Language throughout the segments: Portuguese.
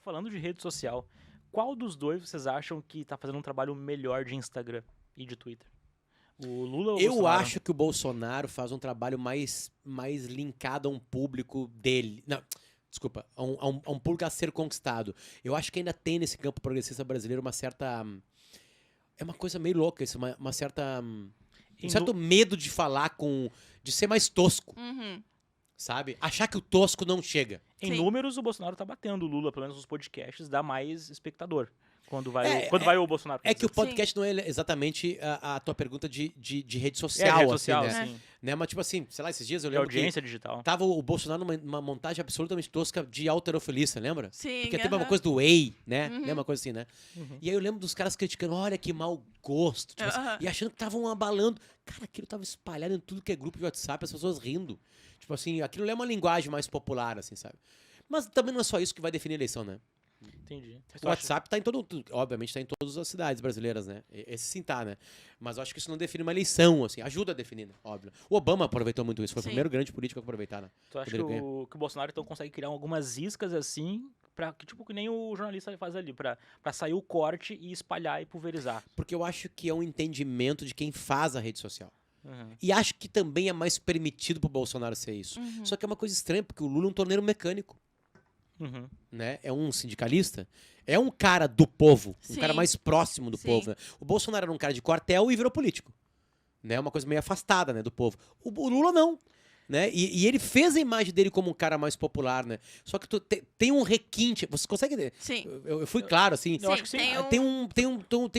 Falando de rede social, qual dos dois vocês acham que tá fazendo um trabalho melhor de Instagram e de Twitter? O Lula ou o Eu Bolsonaro? acho que o Bolsonaro faz um trabalho mais linkado a um público dele. Não, desculpa, a um público a ser conquistado. Eu acho que ainda tem nesse campo progressista brasileiro uma certa. É uma coisa meio louca isso, uma certa. Um certo medo de falar com. De ser mais tosco, Uhum. sabe? Achar que o tosco não chega. Em Sim. números, o Bolsonaro tá batendo o Lula, pelo menos nos podcasts, dá mais espectador. Quando vai, É, quando vai o Bolsonaro. É que o quer podcast não é exatamente a tua pergunta de rede dizer. social, rede social, assim, né? sim. Né? Mas, tipo assim, sei lá, esses dias eu E lembro audiência digital. tava o Bolsonaro numa montagem absolutamente tosca de alterofilista, lembra? Sim, Porque teve uma aham. coisa do whey, né? Uhum. Lembra uma coisa assim, né? Uhum. E aí eu lembro dos caras criticando, olha que mau gosto, tipo assim, Aham. e achando que estavam abalando. Cara, aquilo tava espalhado em tudo que é grupo de WhatsApp, as pessoas rindo. Tipo assim, aquilo é uma linguagem mais popular, assim, sabe? Mas também não é só isso que vai definir a eleição, né? Entendi. Mas O tu acha- WhatsApp tá em obviamente tá em todas as cidades brasileiras, né? Esse sim tá, né? Mas eu acho que isso não define uma eleição, assim, ajuda a definir, né? Óbvio. O Obama aproveitou muito isso, foi o Sim. primeiro grande político a aproveitar, né? Tu acha Quando ele ganha. que o Bolsonaro então consegue criar algumas iscas assim, pra, que, tipo que nem o jornalista faz ali, pra sair o corte e espalhar e pulverizar? Porque eu acho que é um entendimento de quem faz a rede social. Uhum. E acho que também é mais permitido pro Bolsonaro ser isso. Uhum. Só que é uma coisa estranha, porque o Lula é um torneiro mecânico, Uhum. né? É um sindicalista, é um cara do povo, um Sim. cara mais próximo do Sim. povo, né? O Bolsonaro era um cara de quartel e virou político, né? Uma coisa meio afastada, né, do povo. O Lula não, né? E ele fez a imagem dele como um cara mais popular, né? Só que tem um requinte, você consegue entender? Sim. Eu fui claro, assim. Eu acho que sim. Tem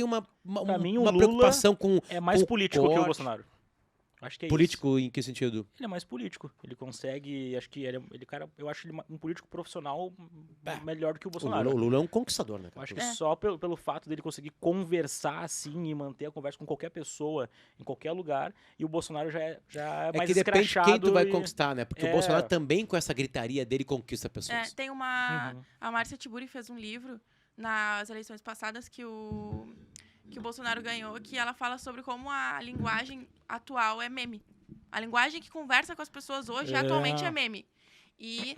uma Pra mim, o uma Lula preocupação com É mais o político que o corte. Bolsonaro. Acho que é Político em que sentido? isso. Ele é mais político. Ele consegue. Acho que cara, eu acho ele um político profissional É. melhor do que o O Bolsonaro. Lula é um conquistador, né, Eu cara? acho que É. só pelo fato dele conseguir conversar assim e manter a conversa com qualquer pessoa, em qualquer lugar, e o Bolsonaro já é É mais que depende de quem tu vai escrachado e- conquistar, né? Porque o É. Bolsonaro também, com essa gritaria dele, conquista É, pessoas. tem uma. Uhum. A Márcia Tiburi fez um livro nas eleições passadas que o Bolsonaro ganhou, que ela fala sobre como a linguagem atual é meme. A linguagem que conversa com as pessoas hoje É. atualmente é meme. E,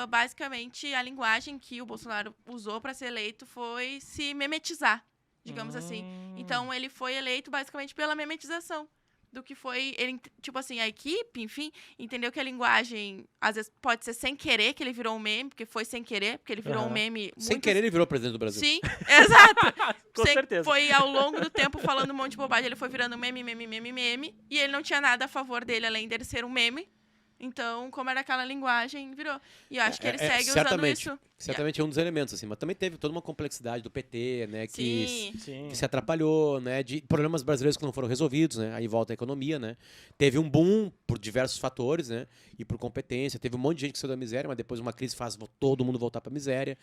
basicamente, a linguagem que o Bolsonaro usou para ser eleito foi se memetizar, digamos assim. Então, ele foi eleito basicamente pela memetização do que foi... Ele, tipo assim, a equipe, enfim, entendeu que a linguagem, às vezes, pode ser sem querer, que ele virou um meme, porque foi sem querer, porque ele virou um Aham. meme Sem muito... querer, ele virou presidente do Brasil. Sim, exato. Com certeza. Foi ao longo do tempo falando um monte de bobagem, ele foi virando meme, e ele não tinha nada a favor dele, além dele ser um meme. Então, como era aquela linguagem, virou. E eu acho que ele segue usando certamente. isso. Certamente é um dos elementos, assim. Mas também teve toda uma complexidade do PT, né? Sim. Sim. Que se atrapalhou, né? De problemas brasileiros que não foram resolvidos, né? Aí volta a economia, né? Teve um boom por diversos fatores, né? E por competência. Teve um monte de gente que saiu da miséria, mas depois uma crise faz todo mundo voltar pra miséria.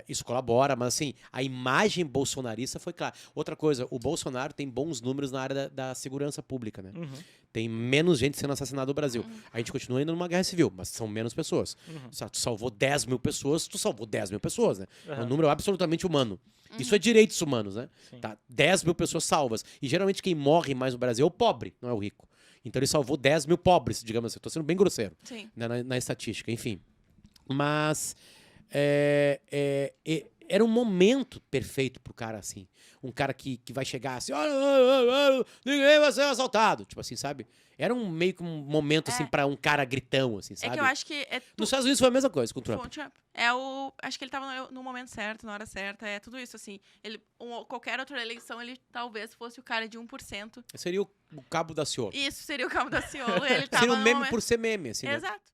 Isso colabora, mas assim, a imagem bolsonarista foi clara. Outra coisa, o Bolsonaro tem bons números na área da segurança pública, né? Uhum. Tem menos gente sendo assassinada no Brasil. A gente continua indo numa guerra civil, mas são menos pessoas. Uhum. Tu salvou 10 mil pessoas, tu salvou 10 mil pessoas, né? É um Aham. número absolutamente humano. Isso é direitos humanos, né? Sim. Tá, 10 mil pessoas salvas. E geralmente quem morre mais no Brasil é o pobre, não é o rico. Então ele salvou 10 mil pobres, digamos assim. Eu tô sendo bem grosseiro, Sim. né, na estatística, enfim. Mas era um momento perfeito pro cara assim. Um cara que vai chegar assim, ninguém vai ser assaltado. Tipo assim, sabe? Era meio que um momento assim pra um cara gritão, assim, sabe? É que eu acho que Nos Estados Unidos foi a mesma coisa com o Trump. Foi o Trump. Acho que ele tava no momento certo, na hora certa. É tudo isso, assim. Qualquer outra eleição, ele talvez fosse o cara de 1%. Seria o cabo da Ciolo. Isso seria o cabo da Ciolo. Ele tava Seria um no meme momento... por ser meme, assim, né? Exato.